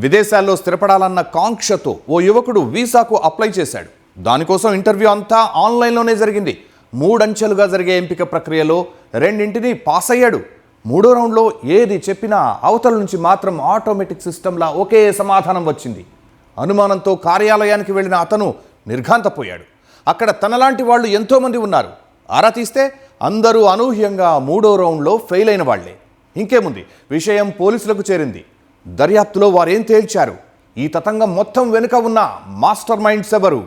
విదేశాల్లో స్థిరపడాలన్న కాంక్షతో ఓ యువకుడు వీసాకు అప్లై చేశాడు. దానికోసం ఇంటర్వ్యూ అంతా ఆన్లైన్లోనే జరిగింది. 3 అంచెలుగా జరిగే ఎంపిక ప్రక్రియలో 2 పాస్ అయ్యాడు. 3వ రౌండ్లో ఏది చెప్పినా అవతల నుంచి మాత్రం ఆటోమేటిక్ సిస్టంలా ఒకే సమాధానం వచ్చింది. అనుమానంతో కార్యాలయానికి వెళ్ళిన అతను నిర్ఘాంతపోయాడు. అక్కడ తనలాంటి వాళ్ళు ఎంతోమంది ఉన్నారు. ఆరా తీస్తే అందరూ అనూహ్యంగా 3వ రౌండ్లో ఫెయిల్ అయిన వాళ్లే. ఇంకేముంది, విషయం పోలీసులకు చేరింది. దర్యాప్తులో వారేం తేల్చారు? ఈ తతంగం మొత్తం వెనుక ఉన్న మాస్టర్ మైండ్స్ ఎవరు?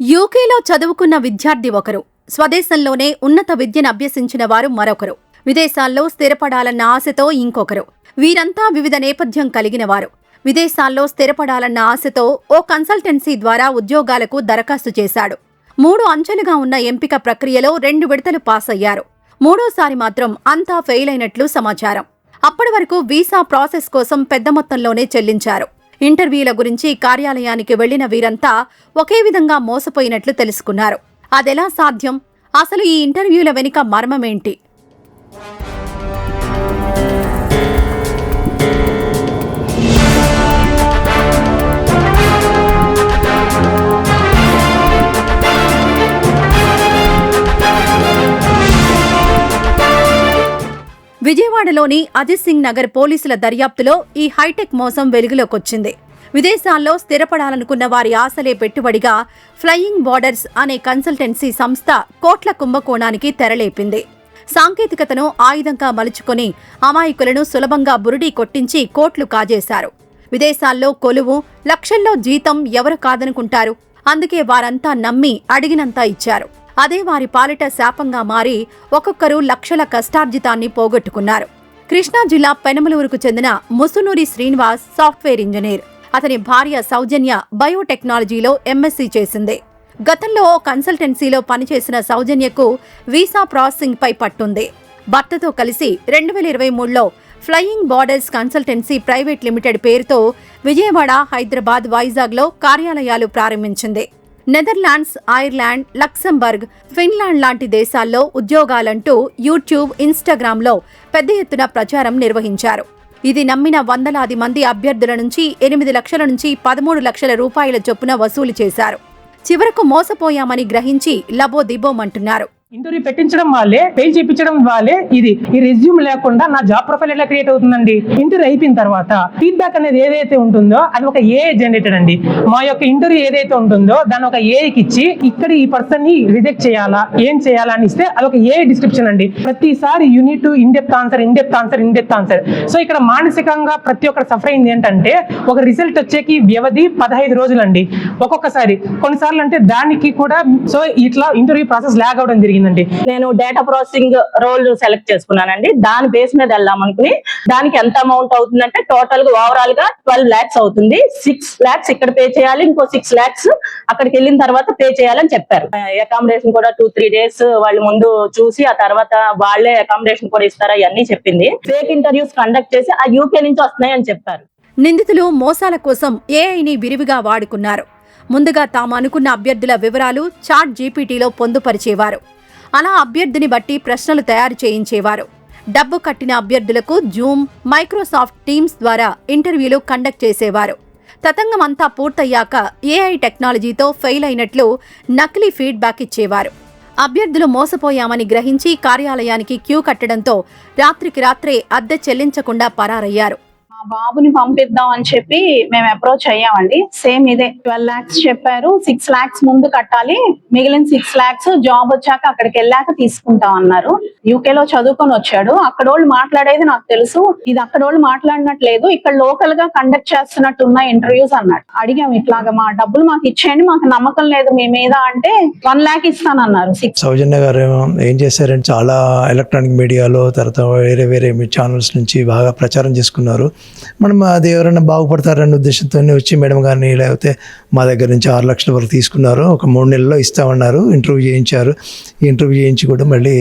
యూకేలో చదువుకున్న విద్యార్థి ఒకరు, స్వదేశంలోనే ఉన్నత విద్యను అభ్యసించిన వారు మరొకరు, విదేశాల్లో స్థిరపడాలన్న ఆశతో ఇంకొకరు. వీరంతా వివిధ నేపథ్యం కలిగిన వారు. విదేశాల్లో స్థిరపడాలన్న ఆశతో ఓ కన్సల్టెన్సీ ద్వారా ఉద్యోగాలకు దరఖాస్తు చేశాడు. 3 అంచెలుగా ఉన్న ఎంపిక ప్రక్రియలో 2 విడతలు పాస్ అయ్యారు. 3వసారి మాత్రం అంతా ఫెయిల్ అయినట్లు సమాచారం. అప్పటి వరకు వీసా ప్రాసెస్ కోసం పెద్ద మొత్తంలోనే చెల్లించారు. ఇంటర్వ్యూల గురించి కార్యాలయానికి వెళ్లిన వీరంతా ఒకే విధంగా మోసపోయినట్లు తెలుసుకున్నారు. అదెలా సాధ్యం? అసలు ఈ ఇంటర్వ్యూల వెనుక మర్మమేంటి? విజయవాడలోని అజిత్ సింగ్ నగర్ పోలీసుల దర్యాప్తులో ఈ హైటెక్ మోసం వెలుగులోకొచ్చింది. విదేశాల్లో స్థిరపడాలనుకున్న వారి ఆశలే పెట్టుబడిగా ఫ్లయింగ్ బార్డర్స్ అనే కన్సల్టెన్సీ సంస్థ కోట్ల కుంభకోణానికి తెరలేపింది. సాంకేతికతను ఆయుధంగా మలుచుకొని అమాయకులను సులభంగా బురిడీ కొట్టించి కోట్లు కాజేశారు. విదేశాల్లో కొలువు, లక్షల్లో జీతం ఎవరు కాదనుకుంటారు? అందుకే వారంతా నమ్మి అడిగినంతా ఇచ్చారు. అదే వారి పాలిట శాపంగా మారి ఒక్కొక్కరు లక్షల కష్టార్జితాన్ని పోగొట్టుకున్నారు. కృష్ణా జిల్లా పెనమలూరుకు చెందిన ముసునూరి శ్రీనివాస్ సాఫ్ట్వేర్ ఇంజనీర్. అతని భార్య సౌజన్య బయోటెక్నాలజీలో ఎంఎస్సీ చేసింది. గతంలో ఓ కన్సల్టెన్సీలో పనిచేసిన సౌజన్యకు వీసా ప్రాసెసింగ్ పై పట్టుంది. భర్తతో కలిసి 2023లో flying borders consultancy private limited పేరుతో విజయవాడ, హైదరాబాద్, వైజాగ్లో కార్యాలయాలు ప్రారంభించింది. నెదర్లాండ్స్, ఐర్లాండ్, లక్సెంబర్గ్, ఫిన్లాండ్ లాంటి దేశాల్లో ఉద్యోగాలంటూ యూట్యూబ్, ఇన్స్టాగ్రామ్లో పెద్ద ఎత్తున ప్రచారం నిర్వహించారు. ఇది నమ్మిన వందలాది మంది అభ్యర్థుల నుంచి 8 లక్షల నుంచి 13 లక్షల రూపాయల చొప్పున వసూలు చేశారు. చివరకు మోసపోయామని గ్రహించి లబోదిబోమంటున్నారు. ఇంటర్వ్యూ పెట్టించడం వాళ్ళే, ఫెయిల్ చేయించడం వాళ్ళే. ఈ రెజ్యూమ్ లేకుండా నా జాబ్ ప్రొఫైల్ ఎలా క్రియేట్ అవుతుందండి? ఇంటర్వ్యూ అయిపోయిన తర్వాత ఫీడ్బ్యాక్ అనేది ఏదైతే ఉంటుందో అది ఒక ఏఐ జనరేటెడ్ అండి. మా యొక్క ఇంటర్వ్యూ ఏదైతే ఉంటుందో దాన్ని ఒక ఏఐకి ఇచ్చి ఇక్కడ ఈ పర్సన్ ని రిజెక్ట్ చేయాలా, ఏం చేయాలా అని ఇస్తే అదొక ఏఐ డిస్క్రిప్షన్ అండి. ప్రతిసారి unit to in depth answer. So ఇక్కడ మానసికంగా ప్రతి ఒక్కరు సఫర్ అయింది ఏంటంటే ఒక రిజల్ట్ వచ్చేకి వ్యవధి 15 రోజులండి. ఒక్కొక్కసారి కొన్నిసార్లు అంటే దానికి కూడా సో ఇట్లా ఇంటర్వ్యూ ప్రాసెస్ లాగ్ అవడం జరిగింది. నేను డేటా ప్రాసెసింగ్ రోల్ సెలెక్ట్ చేసుకున్నానండి. దాని బేస్ మీద వెళ్దాం అనుకుని దానికి ఎంత అమౌంట్ అవుతుందంటే టోటల్ గా ఓవరాల్ గా 12 lakhs అవుతుంది. 6 lakhs ఇక్కడ పే చేయాలి, ఇంకో 6 lakhs అక్కడికి వెళ్ళిన తర్వాత పే చేయాలని చెప్పారు. అకామిడేషన్ కూడా 2-3 days వాళ్ళు ముందు చూసి ఆ తర్వాత వాళ్ళే అకామిడేషన్ కూడా ఇస్తారా ఇవన్నీ చెప్పింది. ఫేక్ ఇంటర్వ్యూస్ కండక్ట్ చేసి ఆ యూకే నుంచి వస్తున్నాయని చెప్పారు. నిందితులు మోసాల కోసం ఏఐని విరివిగా వాడుకున్నారు. ముందుగా తాము అనుకున్న అభ్యర్థుల వివరాలు చాట్ జీపీటీలో పొందుపరిచేవారు. అలా అభ్యర్థిని బట్టి ప్రశ్నలు తయారు చేయించేవారు. డబ్బు కట్టిన అభ్యర్థులకు జూమ్, మైక్రోసాఫ్ట్ టీమ్స్ ద్వారా ఇంటర్వ్యూలు కండక్ట్ చేసేవారు. తతంగం అంతా పూర్తయ్యాక ఏఐ టెక్నాలజీతో ఫెయిల్ అయినట్లు నకిలీ ఫీడ్బ్యాక్ ఇచ్చేవారు. అభ్యర్థులు మోసపోయామని గ్రహించి కార్యాలయానికి క్యూ కట్టడంతో రాత్రికి రాత్రే అద్దె చెల్లించకుండా పరారయ్యారు. బాబుని పంపిద్దాం అని చెప్పి మేము అప్రోచ్ అయ్యామండి. సేమ్ ఇదే 12 lakhs చెప్పారు. 6 lakhs ముందు కట్టాలి, మిగిలిన 6 lakhs జాబ్ వచ్చాక అక్కడికి వెళ్ళాక తీసుకుంటాం అన్నారు. యూకేలో చదువుకొని వచ్చాడు. అక్కడ వాళ్ళు మాట్లాడేది నాకు తెలుసు, ఇది అక్కడ వాళ్ళు మాట్లాడినట్లేదు, ఇక్కడ లోకల్ గా కండక్ట్ చేస్తున్నట్టున్న ఇంటర్వ్యూస్ అన్నాడు. అడిగాం ఇట్లాగా మా డబ్బులు మాకు ఇచ్చేయండి, మాకు నమ్మకం లేదు మీ మీద అంటే 1 lakh ఇస్తానన్నారు. సౌజన్య గారు ఏం చేశారంటే చాలా ఎలక్ట్రానిక్ మీడియాలో తర్వాత వేరే ఛానల్స్ నుంచి బాగా ప్రచారం చేసుకున్నారు. మనం అది ఎవరైనా బాగుపడతారనే ఉద్దేశంతో వచ్చి మేడం గారిని లేకపోతే మా దగ్గర నుంచి 6 లక్షల వరకు తీసుకున్నారు. ఒక 3 నెలల్లో ఇస్తామన్నారు. ఇంటర్వ్యూ చేయించారు. ఇంటర్వ్యూ చేయించి కూడా మళ్ళీ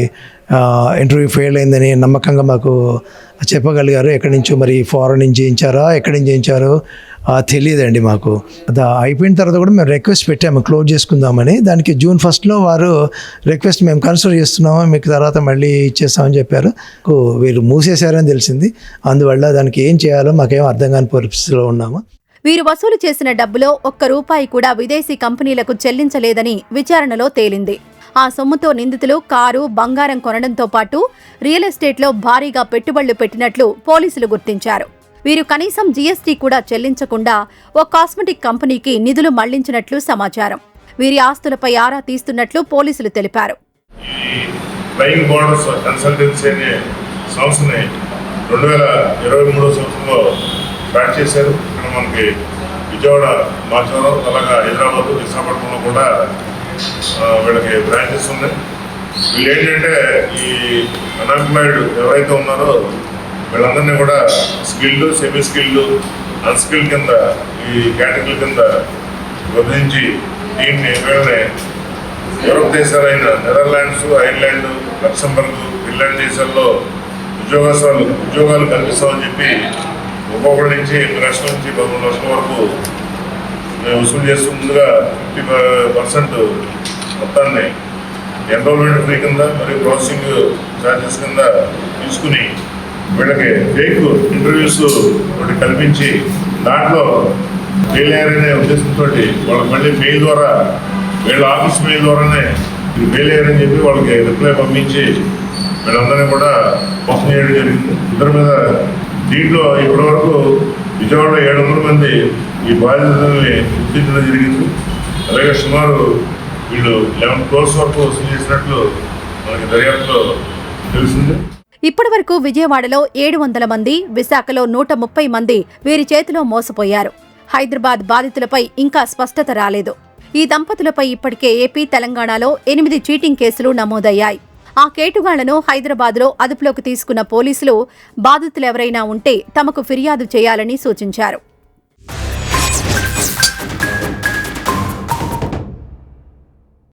ఇంటర్వ్యూ ఫెయిల్ అయిందని నమ్మకంగా మాకు చెప్పగలిగారు. ఎక్కడి నుంచో మరి ఫారెన్ నుంచి చేయించారా, ఎక్కడి నుంచి చేయించారో తెలియదండి మాకు. అది అయిపోయిన తర్వాత కూడా మేము రిక్వెస్ట్ పెట్టాము క్లోజ్ చేసుకుందామని. దానికి June 1 వారు రిక్వెస్ట్ మేము కన్సిడర్ చేస్తున్నాము, మీకు తర్వాత మళ్ళీ ఇచ్చేస్తామని చెప్పారు. వీళ్ళు మూసేశారని తెలిసింది. అందువల్ల దానికి ఏం చేయాలో మాకేం అర్థం కాని పరిస్థితిలో ఉన్నాము. వీరు వసూలు చేసిన డబ్బులో ₹1 కూడా విదేశీ కంపెనీలకు చెల్లించలేదని విచారణలో తేలింది. ఆ సొమ్ముతో నిందితులు కారు, బంగారం కొనడంతో పాటు రియల్ ఎస్టేట్లో భారీగా పెట్టుబడులు పెట్టినట్లు పోలీసులు గుర్తించారు. వీరు కనీసం జీఎస్టీ కూడా చెల్లించకుండా ఓ కాస్మెటిక్ కంపెనీకి నిధులు మళ్లించినట్లు సమాచారం. వీరి ఆస్తులపై ఆరా తీస్తున్నట్లు పోలీసులు తెలిపారు. ఫ్లయింగ్ బోర్డర్స్ కన్సల్టెన్సీ అనే సంస్థని 2023 సంవత్సరంలో స్టార్ట్ చేశారు. ఇక్కడ మనకి విజయవాడ, మాచవరం, అలాగా హైదరాబాద్, విశాఖపట్నంలో కూడా వీళ్ళకి బ్రాంచెస్ ఉన్నాయి. వీళ్ళు ఏంటంటే ఈ అన్ఎంప్లాయిడ్ ఎవరైతే ఉన్నారో వీళ్ళందరినీ కూడా స్కిల్డ్, సెమీ స్కిల్డ్, అన్స్కిల్డ్ కింద ఈ కేటగిరీ కింద విభజించి దీన్ని వీళ్ళని యూరోప్ దేశాలైన నెదర్లాండ్స్, ఐర్లాండ్, లక్సంబర్గ్, ఫిన్లాండ్ దేశాల్లో ఉద్యోగాలు కల్పిస్తామని చెప్పి ఒక్కొక్కటి నుంచి 8 లక్షల నుంచి 11 లక్షల వరకు వసూలు చేస్తూ ముందుగా 50% మొత్తాన్ని ఎన్రోల్మెంట్ ఫీ కింద మరియు ప్రాసెసింగ్ ఛార్జెస్ కింద తీసుకుని వీళ్ళకి ఫేక్ ఇంటర్వ్యూస్ ఒకటి కల్పించి దాంట్లో ఫెయిల్ అయ్యారనే ఉద్దేశంతో వాళ్ళకి మళ్ళీ మెయిల్ ద్వారా, వీళ్ళ ఆఫీస్ మెయిల్ ద్వారానే ఇది ఫెయిల్ అయ్యారని చెప్పి వాళ్ళకి రిప్లై పంపించి వీళ్ళందరినీ కూడా మోసం చేయడం జరిగింది. ఇద్దరి మీద దీంట్లో ఇప్పటివరకు విజయవాడలో 700 మంది ఈ బాధితులని గుర్తించడం జరిగింది. అలాగే సుమారు వీళ్ళు 11 crores వరకు వసూలు చేసినట్లు మనకి దర్యాప్తులో తెలిసింది. ఇప్పటి వరకు విజయవాడలో 700 మంది, విశాఖలో 130 మంది వీరి చేతిలో మోసపోయారు. హైదరాబాద్ బాధితులపై ఇంకా స్పష్టత రాలేదు. ఈ దంపతులపై ఇప్పటికే ఏపీ, తెలంగాణలో 8 చీటింగ్ కేసులు నమోదయ్యాయి. ఆ కేటుగాళ్లను హైదరాబాద్లో అదుపులోకి తీసుకున్న పోలీసులు బాధితులెవరైనా ఉంటే తమకు ఫిర్యాదు చేయాలని సూచించారు.